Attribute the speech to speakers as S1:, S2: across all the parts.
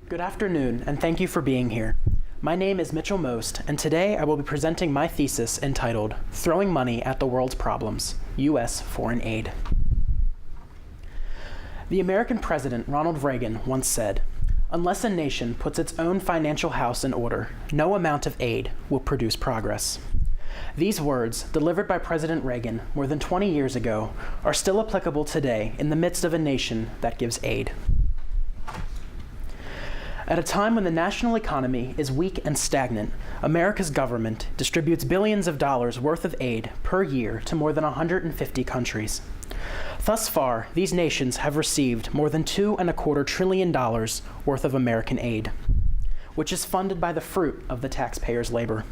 S1: Good afternoon, and thank you for being here. My name is Mitchell Most, and today I will be presenting my thesis entitled, Throwing Money at the World's Problems, U.S. Foreign Aid. The American President Ronald Reagan once said, "Unless a nation puts its own financial house in order, no amount of aid will produce progress." These words, delivered by President Reagan more than 20 years ago, are still applicable today in the midst of a nation that gives aid. At a time when the national economy is weak and stagnant, America's government distributes billions of dollars worth of aid per year to more than 150 countries. Thus far, these nations have received more than $2.25 trillion worth of American aid, which is funded by the fruit of the taxpayers' labor.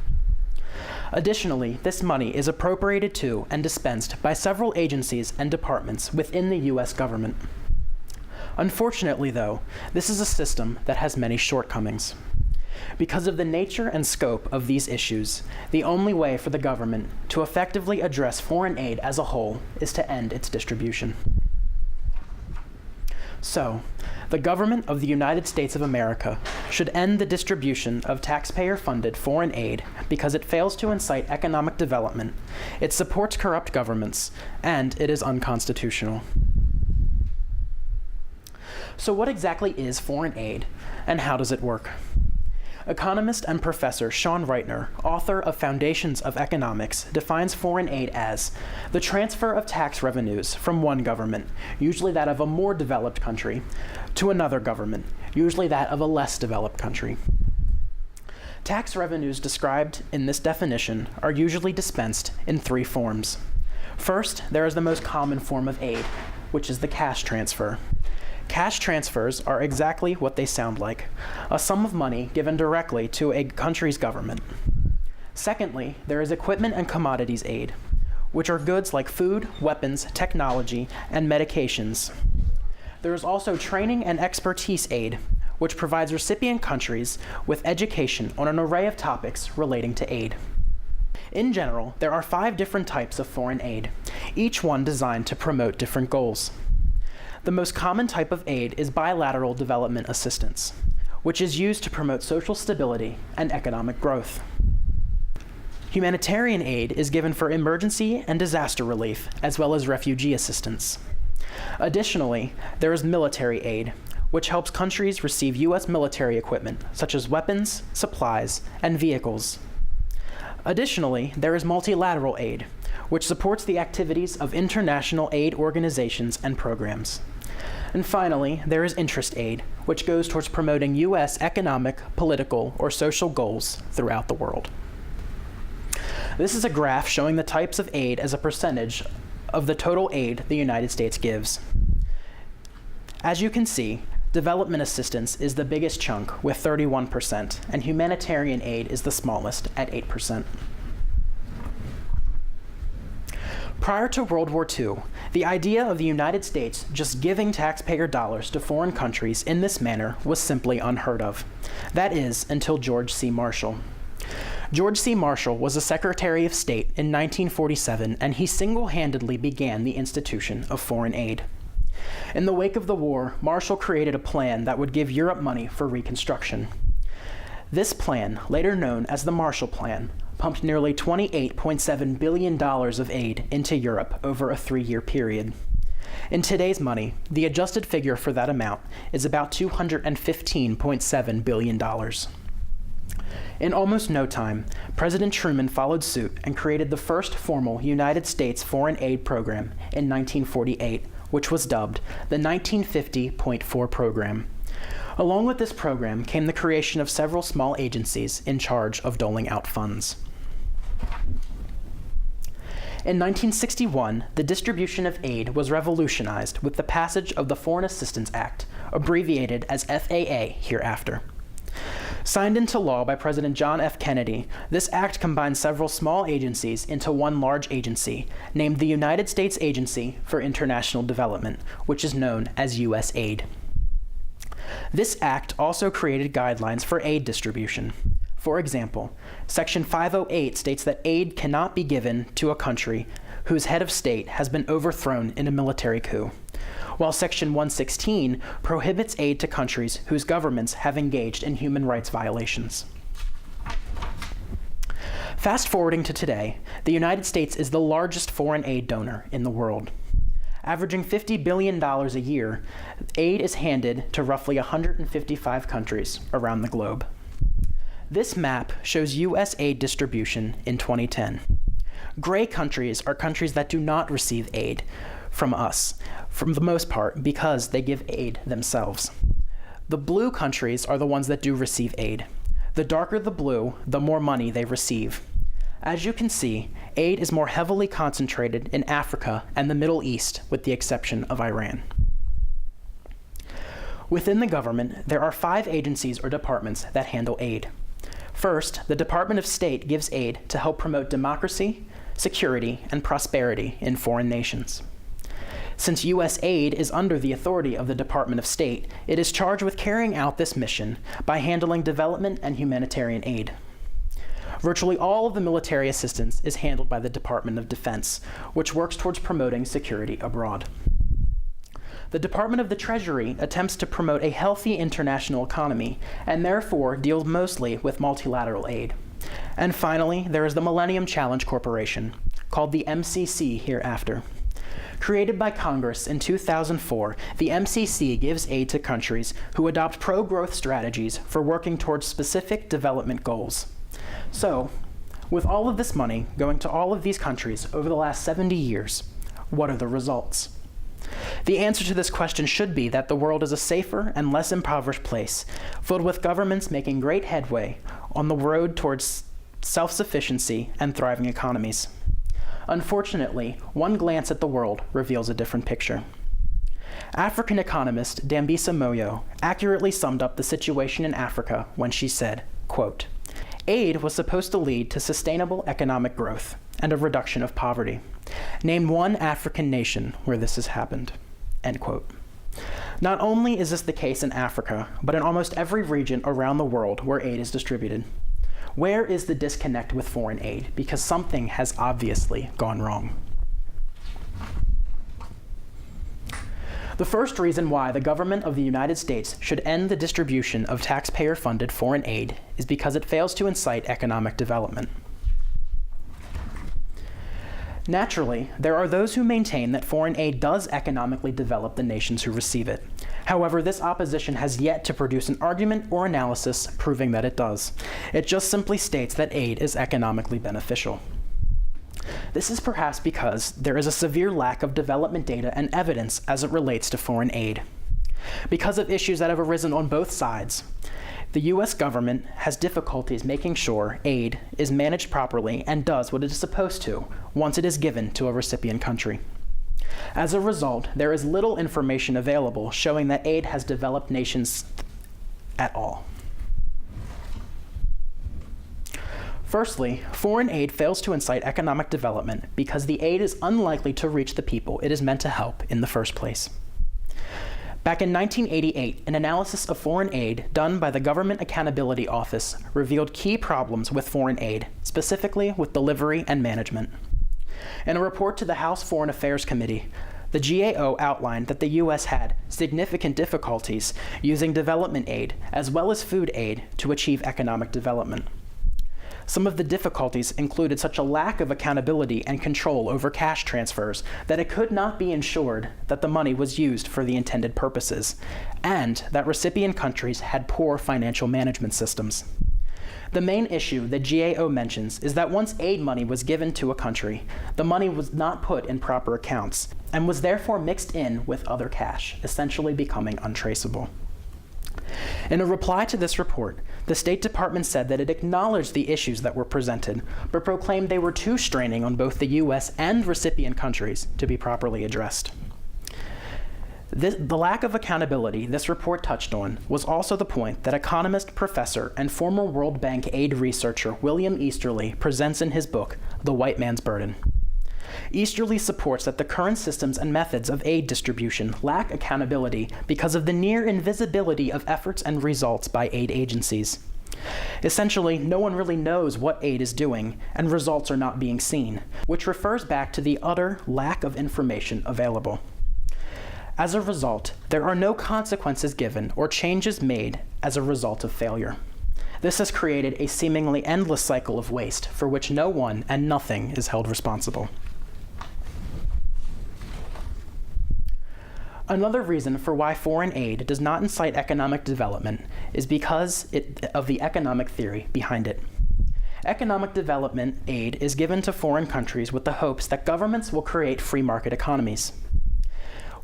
S1: Additionally, this money is appropriated to and dispensed by several agencies and departments within the U.S. government. Unfortunately, though, this is a system that has many shortcomings. Because of the nature and scope of these issues, the only way for the government to effectively address foreign aid as a whole is to end its distribution. So, the government of the United States of America should end the distribution of taxpayer-funded foreign aid because it fails to incite economic development, it supports corrupt governments, and it is unconstitutional. So what exactly is foreign aid, and how does it work? Economist and professor Sean Reitner, author of Foundations of Economics, defines foreign aid as the transfer of tax revenues from one government, usually that of a more developed country, to another government, usually that of a less developed country. Tax revenues described in this definition are usually dispensed in three forms. First, there is the most common form of aid, which is the cash transfer. Cash transfers are exactly what they sound like, a sum of money given directly to a country's government. Secondly, there is equipment and commodities aid, which are goods like food, weapons, technology, and medications. There is also training and expertise aid, which provides recipient countries with education on an array of topics relating to aid. In general, there are 5 different types of foreign aid, each one designed to promote different goals. The most common type of aid is bilateral development assistance, which is used to promote social stability and economic growth. Humanitarian aid is given for emergency and disaster relief, as well as refugee assistance. Additionally, there is military aid, which helps countries receive U.S. military equipment, such as weapons, supplies, and vehicles. Additionally, there is multilateral aid, which supports the activities of international aid organizations and programs. And finally, there is interest aid, which goes towards promoting U.S. economic, political, or social goals throughout the world. This is a graph showing the types of aid as a percentage of the total aid the United States gives. As you can see, development assistance is the biggest chunk with 31%, and humanitarian aid is the smallest at 8%. Prior to World War II, the idea of the United States just giving taxpayer dollars to foreign countries in this manner was simply unheard of. That is, until George C. Marshall. George C. Marshall was a Secretary of State in 1947, and he single-handedly began the institution of foreign aid. In the wake of the war, Marshall created a plan that would give Europe money for reconstruction. This plan, later known as the Marshall Plan, pumped nearly $28.7 billion of aid into Europe over a 3-year period. In today's money, the adjusted figure for that amount is about $215.7 billion. In almost no time, President Truman followed suit and created the first formal United States foreign aid program in 1948, which was dubbed the 1950.4 Program. Along with this program came the creation of several small agencies in charge of doling out funds. In 1961, the distribution of aid was revolutionized with the passage of the Foreign Assistance Act, abbreviated as FAA hereafter. Signed into law by President John F. Kennedy, this act combined several small agencies into one large agency, named the United States Agency for International Development, which is known as USAID. This act also created guidelines for aid distribution. For example, Section 508 states that aid cannot be given to a country whose head of state has been overthrown in a military coup, while Section 116 prohibits aid to countries whose governments have engaged in human rights violations. Fast forwarding to today, the United States is the largest foreign aid donor in the world. Averaging $50 billion a year, aid is handed to roughly 155 countries around the globe. This map shows U.S. aid distribution in 2010. Gray countries are countries that do not receive aid from us, for the most part, because they give aid themselves. The blue countries are the ones that do receive aid. The darker the blue, the more money they receive. As you can see, aid is more heavily concentrated in Africa and the Middle East, with the exception of Iran. Within the government, there are 5 agencies or departments that handle aid. First, the Department of State gives aid to help promote democracy, security, and prosperity in foreign nations. Since U.S. aid is under the authority of the Department of State, it is charged with carrying out this mission by handling development and humanitarian aid. Virtually all of the military assistance is handled by the Department of Defense, which works towards promoting security abroad. The Department of the Treasury attempts to promote a healthy international economy and therefore deals mostly with multilateral aid. And finally, there is the Millennium Challenge Corporation, called the MCC hereafter. Created by Congress in 2004, the MCC gives aid to countries who adopt pro-growth strategies for working towards specific development goals. So, with all of this money going to all of these countries over the last 70 years, what are the results? The answer to this question should be that the world is a safer and less impoverished place, filled with governments making great headway on the road towards self-sufficiency and thriving economies. Unfortunately, one glance at the world reveals a different picture. African economist Dambisa Moyo accurately summed up the situation in Africa when she said, quote, "Aid was supposed to lead to sustainable economic growth and a reduction of poverty. Name one African nation where this has happened." End quote. Not only is this the case in Africa, but in almost every region around the world where aid is distributed. Where is the disconnect with foreign aid? Because something has obviously gone wrong. The first reason why the government of the United States should end the distribution of taxpayer-funded foreign aid is because it fails to incite economic development. Naturally, there are those who maintain that foreign aid does economically develop the nations who receive it. However, this opposition has yet to produce an argument or analysis proving that it does. It just simply states that aid is economically beneficial. This is perhaps because there is a severe lack of development data and evidence as it relates to foreign aid. Because of issues that have arisen on both sides, the U.S. government has difficulties making sure aid is managed properly and does what it is supposed to once it is given to a recipient country. As a result, there is little information available showing that aid has developed nations at all. Firstly, foreign aid fails to incite economic development because the aid is unlikely to reach the people it is meant to help in the first place. Back in 1988, an analysis of foreign aid done by the Government Accountability Office revealed key problems with foreign aid, specifically with delivery and management. In a report to the House Foreign Affairs Committee, the GAO outlined that the U.S. had significant difficulties using development aid as well as food aid to achieve economic development. Some of the difficulties included such a lack of accountability and control over cash transfers that it could not be ensured that the money was used for the intended purposes, and that recipient countries had poor financial management systems. The main issue that GAO mentions is that once aid money was given to a country, the money was not put in proper accounts and was therefore mixed in with other cash, essentially becoming untraceable. In a reply to this report, the State Department said that it acknowledged the issues that were presented, but proclaimed they were too straining on both the U.S. and recipient countries to be properly addressed. The lack of accountability this report touched on was also the point that economist, professor, and former World Bank aid researcher William Easterly presents in his book, The White Man's Burden. Easterly supports that the current systems and methods of aid distribution lack accountability because of the near invisibility of efforts and results by aid agencies. Essentially, no one really knows what aid is doing, and results are not being seen, which refers back to the utter lack of information available. As a result, there are no consequences given or changes made as a result of failure. This has created a seemingly endless cycle of waste for which no one and nothing is held responsible. Another reason for why foreign aid does not incite economic development is because of the economic theory behind it. Economic development aid is given to foreign countries with the hopes that governments will create free market economies.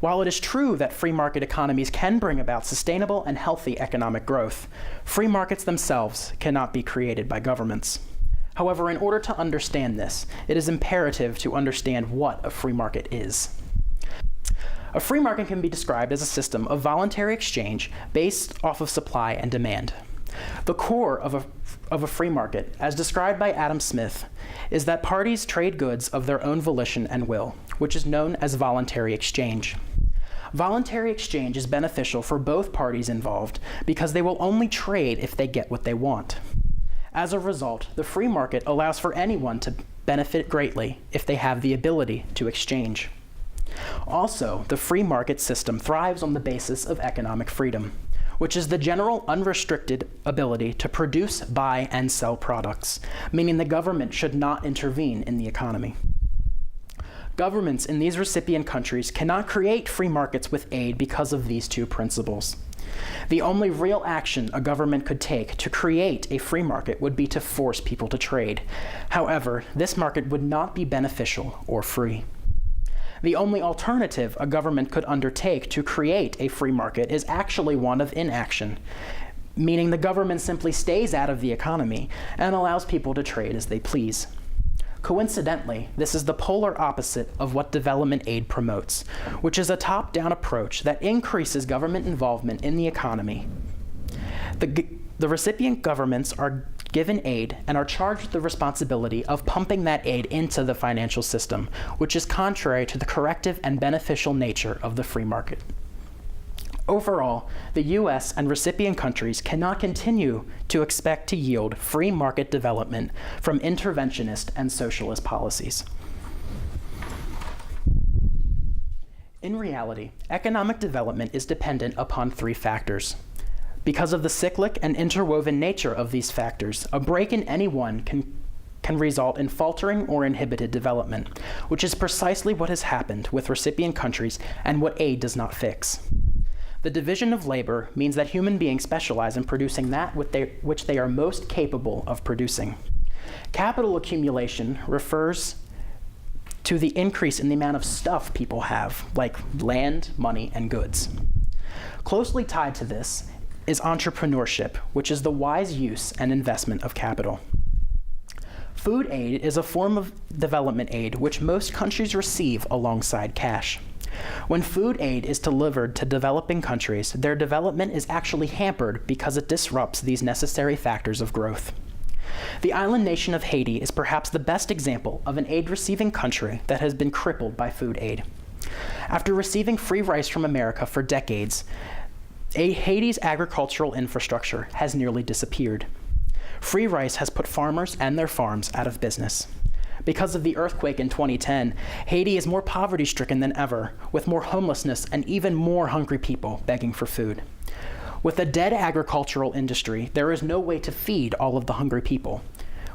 S1: While it is true that free market economies can bring about sustainable and healthy economic growth, free markets themselves cannot be created by governments. However, in order to understand this, it is imperative to understand what a free market is. A free market can be described as a system of voluntary exchange based off of supply and demand. The core of a free market, as described by Adam Smith, is that parties trade goods of their own volition and will, which is known as voluntary exchange. Voluntary exchange is beneficial for both parties involved because they will only trade if they get what they want. As a result, the free market allows for anyone to benefit greatly if they have the ability to exchange. Also, the free market system thrives on the basis of economic freedom, which is the general unrestricted ability to produce, buy, and sell products, meaning the government should not intervene in the economy. Governments in these recipient countries cannot create free markets with aid because of these two principles. The only real action a government could take to create a free market would be to force people to trade. However, this market would not be beneficial or free. The only alternative a government could undertake to create a free market is actually one of inaction, meaning the government simply stays out of the economy and allows people to trade as they please. Coincidentally, this is the polar opposite of what development aid promotes, which is a top-down approach that increases government involvement in the economy. The recipient governments are given aid and are charged with the responsibility of pumping that aid into the financial system, which is contrary to the corrective and beneficial nature of the free market. Overall, the U.S. and recipient countries cannot continue to expect to yield free market development from interventionist and socialist policies. In reality, economic development is dependent upon three factors. Because of the cyclic and interwoven nature of these factors, a break in any one can result in faltering or inhibited development, which is precisely what has happened with recipient countries and what aid does not fix. The division of labor means that human beings specialize in producing that which they are most capable of producing. Capital accumulation refers to the increase in the amount of stuff people have, like land, money, and goods. Closely tied to this is entrepreneurship, which is the wise use and investment of capital. Food aid is a form of development aid which most countries receive alongside cash. When food aid is delivered to developing countries, their development is actually hampered because it disrupts these necessary factors of growth. The island nation of Haiti is perhaps the best example of an aid-receiving country that has been crippled by food aid. After receiving free rice from America for decades, Haiti's agricultural infrastructure has nearly disappeared. Free rice has put farmers and their farms out of business. Because of the earthquake in 2010, Haiti is more poverty-stricken than ever, with more homelessness and even more hungry people begging for food. With a dead agricultural industry, there is no way to feed all of the hungry people,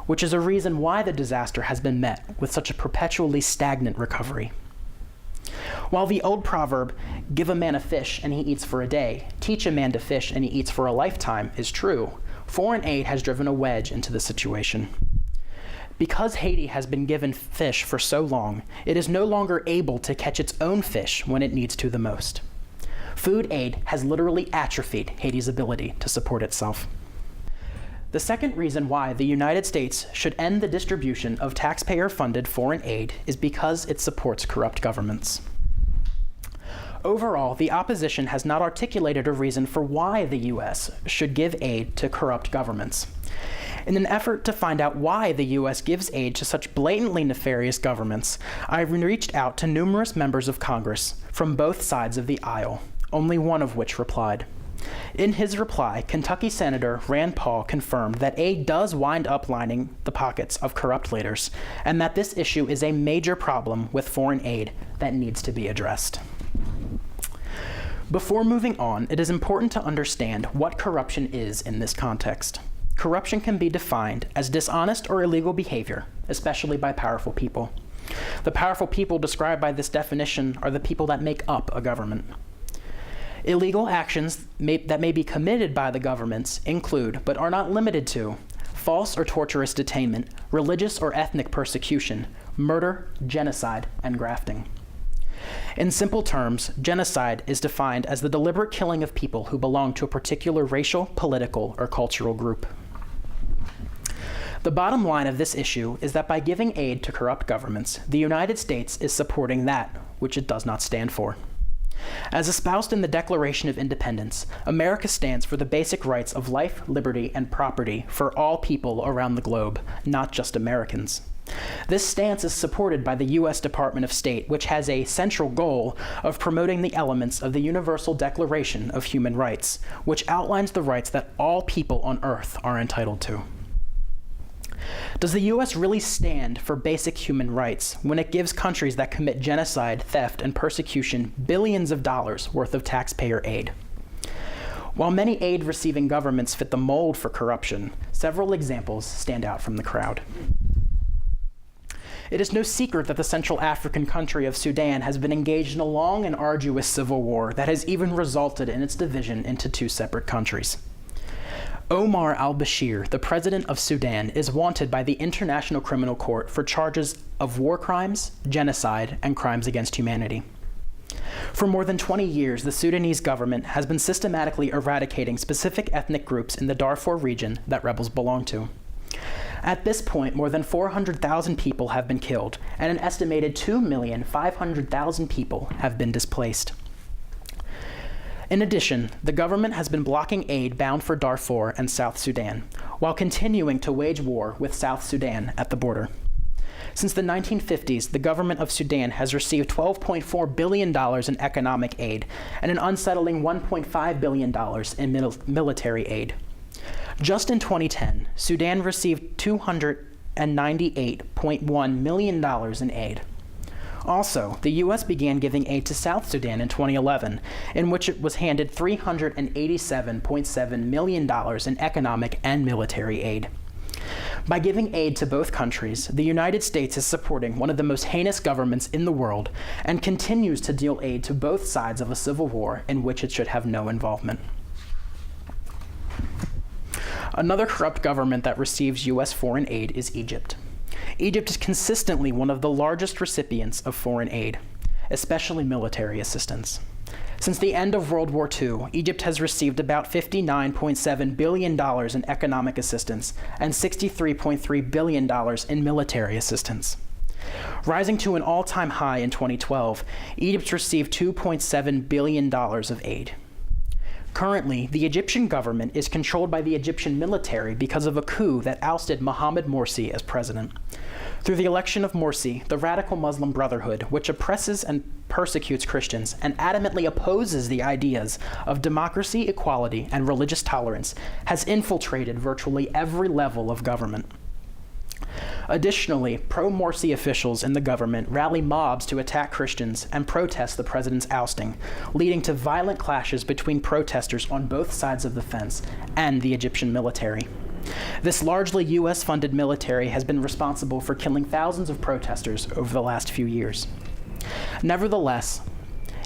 S1: which is a reason why the disaster has been met with such a perpetually stagnant recovery. While the old proverb, "Give a man a fish and he eats for a day, teach a man to fish and he eats for a lifetime," is true, foreign aid has driven a wedge into the situation. Because Haiti has been given fish for so long, it is no longer able to catch its own fish when it needs to the most. Food aid has literally atrophied Haiti's ability to support itself. The second reason why the United States should end the distribution of taxpayer-funded foreign aid is because it supports corrupt governments. Overall, the opposition has not articulated a reason for why the U.S. should give aid to corrupt governments. In an effort to find out why the U.S. gives aid to such blatantly nefarious governments, I reached out to numerous members of Congress from both sides of the aisle, only one of which replied. In his reply, Kentucky Senator Rand Paul confirmed that aid does wind up lining the pockets of corrupt leaders, and that this issue is a major problem with foreign aid that needs to be addressed. Before moving on, it is important to understand what corruption is in this context. Corruption can be defined as dishonest or illegal behavior, especially by powerful people. The powerful people described by this definition are the people that make up a government. Illegal actions that may be committed by the governments include, but are not limited to, false or torturous detainment, religious or ethnic persecution, murder, genocide, and grafting. In simple terms, genocide is defined as the deliberate killing of people who belong to a particular racial, political, or cultural group. The bottom line of this issue is that by giving aid to corrupt governments, the United States is supporting that which it does not stand for. As espoused in the Declaration of Independence, America stands for the basic rights of life, liberty, and property for all people around the globe, not just Americans. This stance is supported by the U.S. Department of State, which has a central goal of promoting the elements of the Universal Declaration of Human Rights, which outlines the rights that all people on Earth are entitled to. Does the U.S. really stand for basic human rights when it gives countries that commit genocide, theft, and persecution billions of dollars worth of taxpayer aid? While many aid-receiving governments fit the mold for corruption, several examples stand out from the crowd. It is no secret that the Central African country of Sudan has been engaged in a long and arduous civil war that has even resulted in its division into two separate countries. Omar al-Bashir, the president of Sudan, is wanted by the International Criminal Court for charges of war crimes, genocide, and crimes against humanity. For more than 20 years, the Sudanese government has been systematically eradicating specific ethnic groups in the Darfur region that rebels belong to. At this point, more than 400,000 people have been killed, and an estimated 2,500,000 people have been displaced. In addition, the government has been blocking aid bound for Darfur and South Sudan, while continuing to wage war with South Sudan at the border. Since the 1950s, the government of Sudan has received $12.4 billion in economic aid and an unsettling $1.5 billion in military aid. Just in 2010, Sudan received $298.1 million in aid. Also, the U.S. began giving aid to South Sudan in 2011, in which it was handed $387.7 million in economic and military aid. By giving aid to both countries, the United States is supporting one of the most heinous governments in the world and continues to deal aid to both sides of a civil war in which it should have no involvement. Another corrupt government that receives U.S. foreign aid is Egypt. Egypt is consistently one of the largest recipients of foreign aid, especially military assistance. Since the end of World War II, Egypt has received about $59.7 billion in economic assistance and $63.3 billion in military assistance. Rising to an all-time high in 2012, Egypt received $2.7 billion of aid. Currently, the Egyptian government is controlled by the Egyptian military because of a coup that ousted Mohamed Morsi as president. Through the election of Morsi, the radical Muslim Brotherhood, which oppresses and persecutes Christians and adamantly opposes the ideas of democracy, equality, and religious tolerance, has infiltrated virtually every level of government. Additionally, pro-Morsi officials in the government rally mobs to attack Christians and protest the president's ousting, leading to violent clashes between protesters on both sides of the fence and the Egyptian military. This largely U.S.-funded military has been responsible for killing thousands of protesters over the last few years. Nevertheless,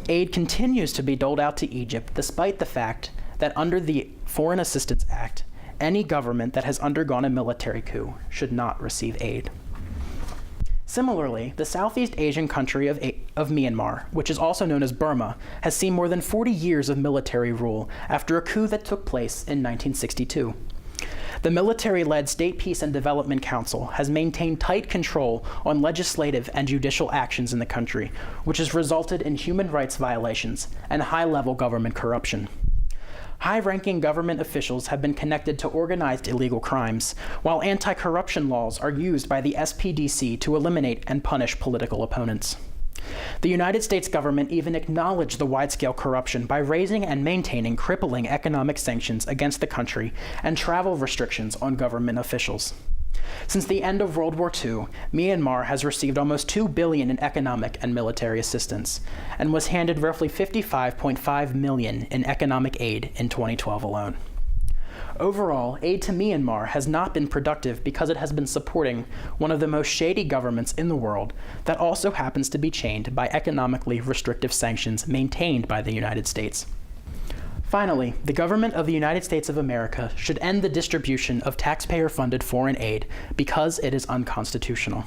S1: aid continues to be doled out to Egypt despite the fact that under the Foreign Assistance Act, any government that has undergone a military coup should not receive aid. Similarly, the Southeast Asian country of Myanmar, which is also known as Burma, has seen more than 40 years of military rule after a coup that took place in 1962. The military-led State Peace and Development Council has maintained tight control on legislative and judicial actions in the country, which has resulted in human rights violations and high-level government corruption. High-ranking government officials have been connected to organized illegal crimes, while anti-corruption laws are used by the SPDC to eliminate and punish political opponents. The United States government even acknowledged the wide-scale corruption by raising and maintaining crippling economic sanctions against the country and travel restrictions on government officials. Since the end of World War II, Myanmar has received almost $2 billion in economic and military assistance, and was handed roughly $55.5 million in economic aid in 2012 alone. Overall, aid to Myanmar has not been productive because it has been supporting one of the most shady governments in the world that also happens to be chained by economically restrictive sanctions maintained by the United States. Finally, the government of the United States of America should end the distribution of taxpayer-funded foreign aid because it is unconstitutional.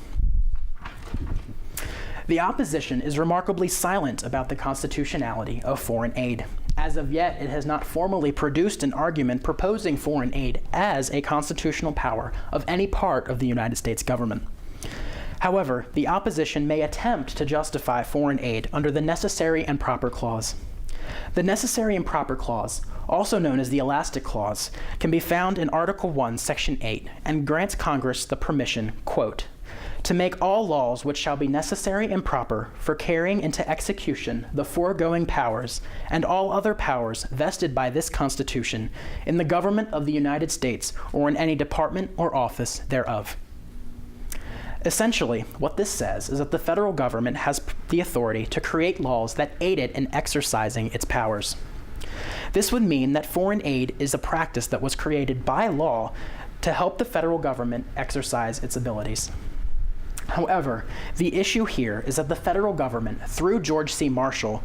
S1: The opposition is remarkably silent about the constitutionality of foreign aid. As of yet, it has not formally produced an argument proposing foreign aid as a constitutional power of any part of the United States government. However, the opposition may attempt to justify foreign aid under the Necessary and Proper Clause. The Necessary and Proper Clause, also known as the Elastic Clause, can be found in Article 1, Section 8, and grants Congress the permission, quote, to make all laws which shall be necessary and proper for carrying into execution the foregoing powers and all other powers vested by this Constitution in the government of the United States or in any department or office thereof. Essentially, what this says is that the federal government has the authority to create laws that aid it in exercising its powers. This would mean that foreign aid is a practice that was created by law to help the federal government exercise its abilities. However, the issue here is that the federal government, through George C. Marshall,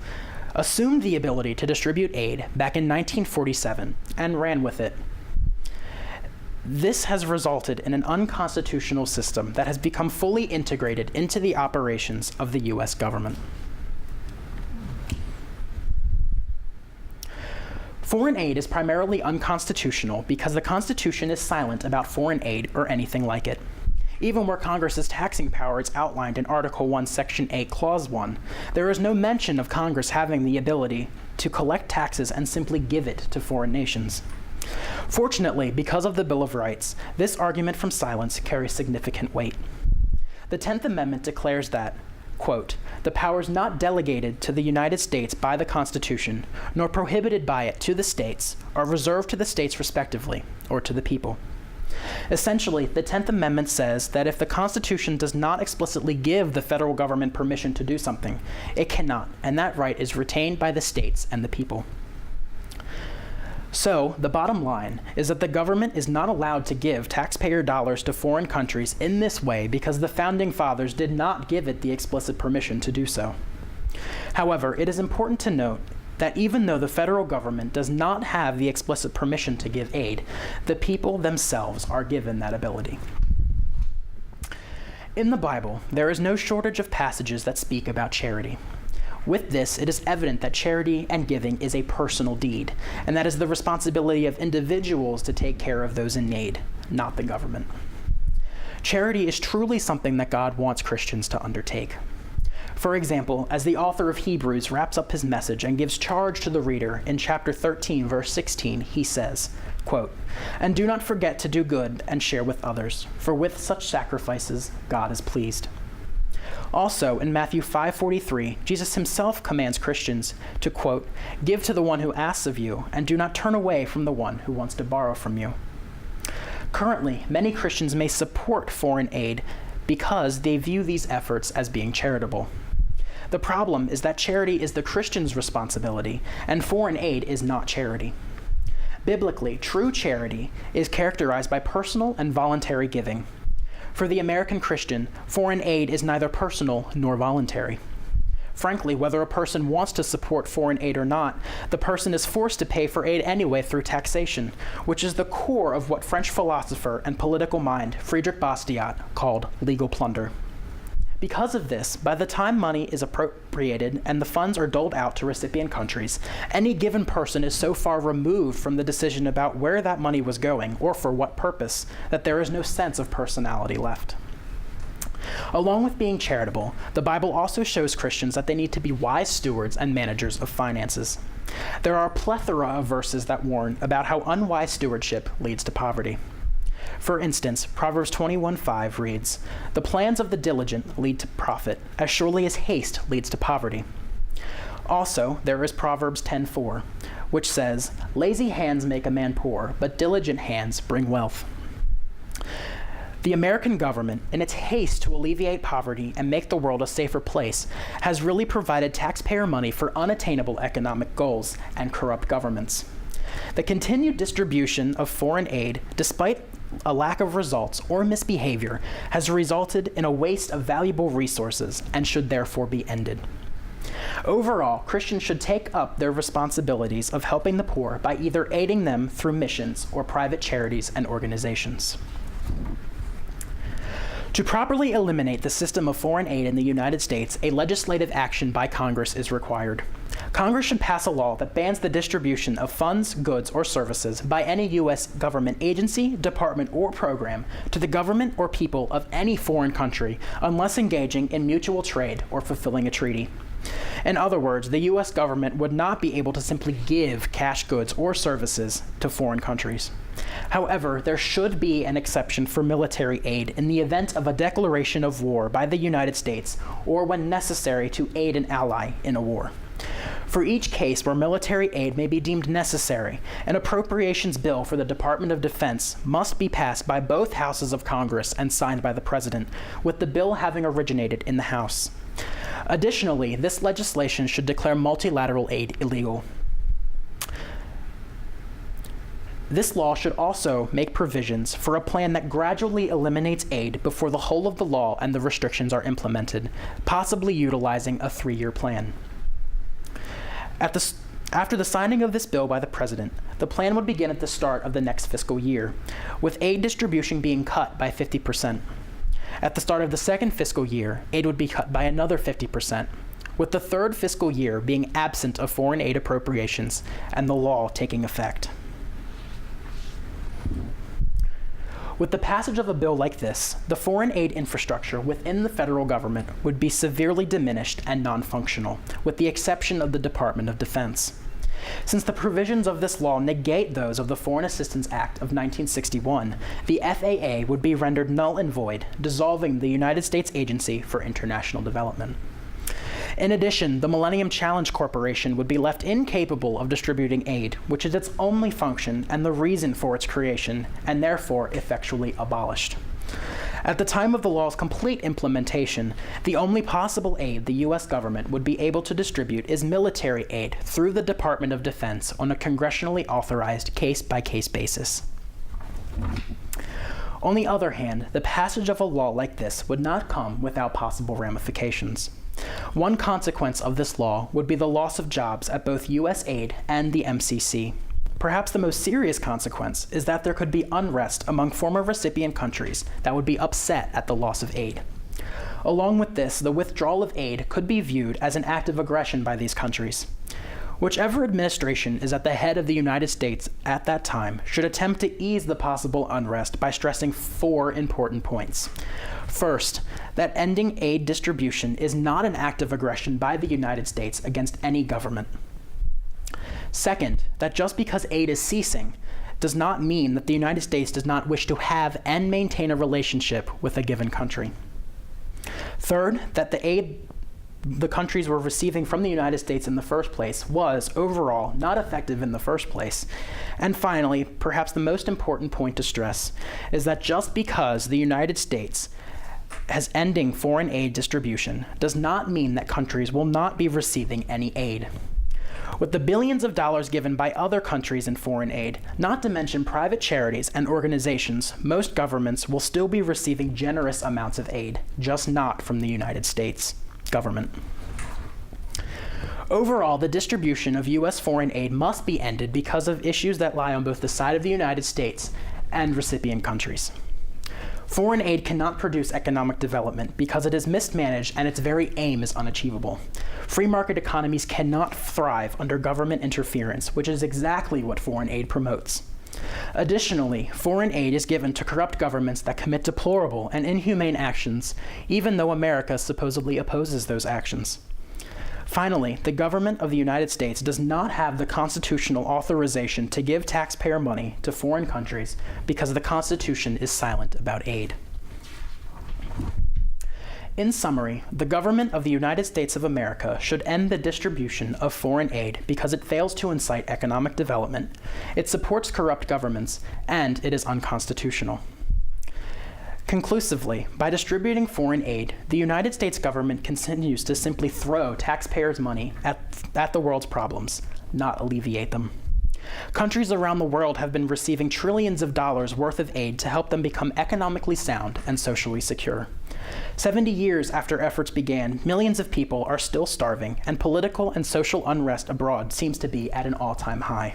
S1: assumed the ability to distribute aid back in 1947 and ran with it. This has resulted in an unconstitutional system that has become fully integrated into the operations of the U.S. government. Foreign aid is primarily unconstitutional because the Constitution is silent about foreign aid or anything like it. Even where Congress's taxing power is outlined in Article 1, Section 8, Clause 1, there is no mention of Congress having the ability to collect taxes and simply give it to foreign nations. Fortunately, because of the Bill of Rights, this argument from silence carries significant weight. The 10th Amendment declares that, quote, the powers not delegated to the United States by the Constitution, nor prohibited by it to the states, are reserved to the states respectively, or to the people. Essentially, the 10th Amendment says that if the Constitution does not explicitly give the federal government permission to do something, it cannot, and that right is retained by the states and the people. So, the bottom line is that the government is not allowed to give taxpayer dollars to foreign countries in this way because the Founding Fathers did not give it the explicit permission to do so. However, it is important to note that even though the federal government does not have the explicit permission to give aid, the people themselves are given that ability. In the Bible, there is no shortage of passages that speak about charity. With this, it is evident that charity and giving is a personal deed, and that is the responsibility of individuals to take care of those in need, not the government. Charity is truly something that God wants Christians to undertake. For example, as the author of Hebrews wraps up his message and gives charge to the reader in chapter 13, verse 16, he says, quote, and do not forget to do good and share with others, for with such sacrifices God is pleased. Also, in Matthew 5:43, Jesus himself commands Christians to, quote, give to the one who asks of you, and do not turn away from the one who wants to borrow from you. Currently, many Christians may support foreign aid because they view these efforts as being charitable. The problem is that charity is the Christian's responsibility, and foreign aid is not charity. Biblically, true charity is characterized by personal and voluntary giving. For the American Christian, foreign aid is neither personal nor voluntary. Frankly, whether a person wants to support foreign aid or not, the person is forced to pay for aid anyway through taxation, which is the core of what French philosopher and political mind Friedrich Bastiat called legal plunder. Because of this, by the time money is appropriated and the funds are doled out to recipient countries, any given person is so far removed from the decision about where that money was going or for what purpose that there is no sense of personality left. Along with being charitable, the Bible also shows Christians that they need to be wise stewards and managers of finances. There are a plethora of verses that warn about how unwise stewardship leads to poverty. For instance, Proverbs 21:5 reads, the plans of the diligent lead to profit, as surely as haste leads to poverty. Also, there is Proverbs 10:4, which says, lazy hands make a man poor, but diligent hands bring wealth. The American government, in its haste to alleviate poverty and make the world a safer place, has really provided taxpayer money for unattainable economic goals and corrupt governments. The continued distribution of foreign aid, despite a lack of results or misbehavior, has resulted in a waste of valuable resources and should therefore be ended. Overall, Christians should take up their responsibilities of helping the poor by either aiding them through missions or private charities and organizations. To properly eliminate the system of foreign aid in the United States, a legislative action by Congress is required. Congress should pass a law that bans the distribution of funds, goods, or services by any U.S. government agency, department, or program to the government or people of any foreign country unless engaging in mutual trade or fulfilling a treaty. In other words, the U.S. government would not be able to simply give cash goods or services to foreign countries. However, there should be an exception for military aid in the event of a declaration of war by the United States or when necessary to aid an ally in a war. For each case where military aid may be deemed necessary, an appropriations bill for the Department of Defense must be passed by both houses of Congress and signed by the President, with the bill having originated in the House. Additionally, this legislation should declare multilateral aid illegal. This law should also make provisions for a plan that gradually eliminates aid before the whole of the law and the restrictions are implemented, possibly utilizing a 3-year plan. After the signing of this bill by the President, the plan would begin at the start of the next fiscal year, with aid distribution being cut by 50%. At the start of the second fiscal year, aid would be cut by another 50%, with the third fiscal year being absent of foreign aid appropriations and the law taking effect. With the passage of a bill like this, the foreign aid infrastructure within the federal government would be severely diminished and non-functional, with the exception of the Department of Defense. Since the provisions of this law negate those of the Foreign Assistance Act of 1961, the FAA would be rendered null and void, dissolving the United States Agency for International Development. In addition, the Millennium Challenge Corporation would be left incapable of distributing aid, which is its only function and the reason for its creation, and therefore effectually abolished. At the time of the law's complete implementation, the only possible aid the U.S. government would be able to distribute is military aid through the Department of Defense on a congressionally authorized case-by-case basis. On the other hand, the passage of a law like this would not come without possible ramifications. One consequence of this law would be the loss of jobs at both U.S. Aid and the MCC. Perhaps the most serious consequence is that there could be unrest among former recipient countries that would be upset at the loss of aid. Along with this, the withdrawal of aid could be viewed as an act of aggression by these countries. Whichever administration is at the head of the United States at that time should attempt to ease the possible unrest by stressing 4 important points. First, that ending aid distribution is not an act of aggression by the United States against any government. Second, that just because aid is ceasing does not mean that the United States does not wish to have and maintain a relationship with a given country. Third, that the aid the countries were receiving from the United States in the first place was, overall, not effective in the first place. And finally, perhaps the most important point to stress is that just because the United States has ending foreign aid distribution does not mean that countries will not be receiving any aid. With the billions of dollars given by other countries in foreign aid, not to mention private charities and organizations, most governments will still be receiving generous amounts of aid, just not from the United States government. Overall, the distribution of U.S. foreign aid must be ended because of issues that lie on both the side of the United States and recipient countries. Foreign aid cannot produce economic development because it is mismanaged and its very aim is unachievable. Free market economies cannot thrive under government interference, which is exactly what foreign aid promotes. Additionally, foreign aid is given to corrupt governments that commit deplorable and inhumane actions, even though America supposedly opposes those actions. Finally, the government of the United States does not have the constitutional authorization to give taxpayer money to foreign countries because the Constitution is silent about aid. In summary, the government of the United States of America should end the distribution of foreign aid because it fails to incite economic development, it supports corrupt governments, and it is unconstitutional. Conclusively, by distributing foreign aid, the United States government continues to simply throw taxpayers' money at the world's problems, not alleviate them. Countries around the world have been receiving trillions of dollars worth of aid to help them become economically sound and socially secure. 70 years after efforts began, millions of people are still starving, and political and social unrest abroad seems to be at an all-time high.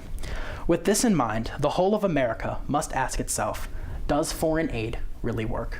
S1: With this in mind, the whole of America must ask itself, does foreign aid really work?